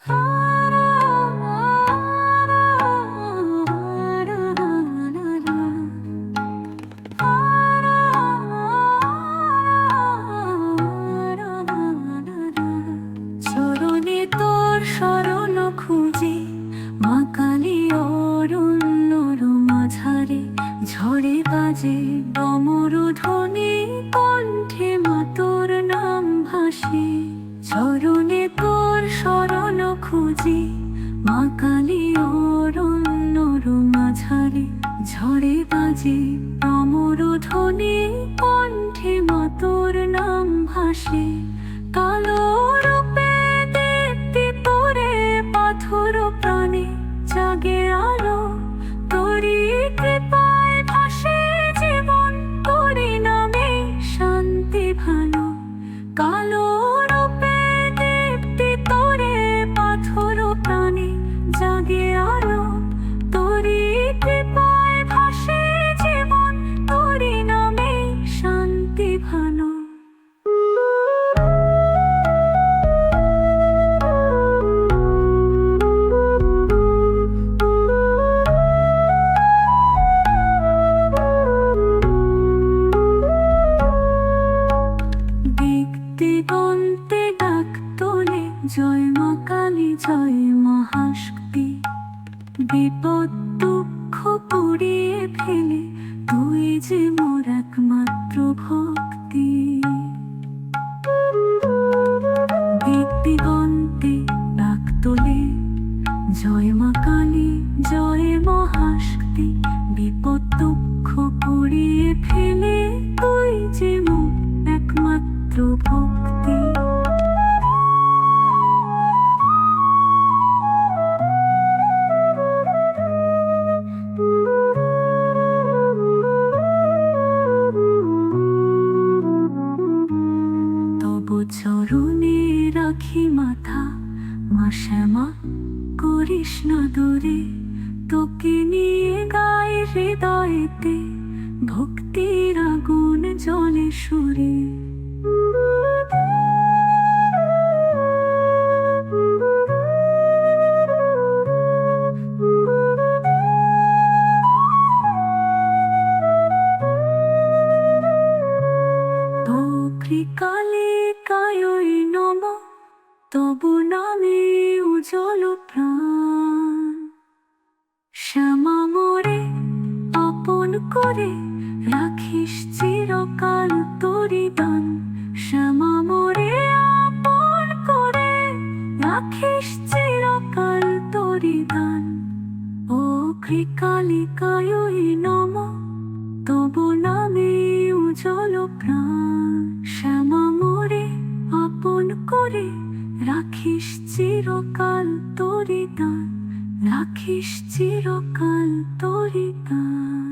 চরণে তোর শরণ খুঁজি, মা কালী অরণ্যর মাঝারে ঝড়ে বাজে ডমর ধ্বনি, কণ্ঠে মা তোর নাম ভাসে। চরণে তোর শরণ খুঁজি, মা কালী অরণ্যর মাঝারে ঝড়ে বাজে ডমর ধ্বনি, কণ্ঠে মা তোর নাম ভাসে। কালো রূপে দীপ্তি তোরে পাথর প্রাণে জাগে আলো, তোরি কৃপায় ভাসে জীবন, তোরি নামে শান্তি ভালো। কালো রূপে দীপ্তি তোরে পাথর প্রাণে জাগে আলো, তোরি কৃপায় ভাসে জীবন, তোরি নামে শান্তি ভালো। দিগন্তে ডাক তোলে জয় মা কালী, জয় মহাশক্তি। বিপদ দুঃখ পুড়িয়ে ফেলে তুই যে মোর একমাত্র ভক্তি। দিগন্তে ডাক তোলে জয় মা কালী, জয় মহাশক্তি। বিপদ দুঃখ পুড়িয়ে ফেলে তুই যে মোর একমাত্র ভক্তি। তবু চরণে রাখি মাথা, মা শ্যামা করিস না দূরে। তোকে নিয়ে গায়ে হৃদয়েতে ভক্তির আগুন জ্বলে সুরে। কালে কায়ই নম, তবু নামে উজ্জ্বল প্রাণ। শ্যামা মোরে আপন করে রাখিস চিরকাল তোরি দান। শ্যামা মোরে আপন করে রাখিস চিরকাল তোরি দান। ও কালী কায়ই নম, তবু নামে উজ্জ্বল প্রাণ। শ্যামা মোরে আপন করে রাখিস চিরকাল তোরি দান, রাখিস চিরকাল তোরি দান।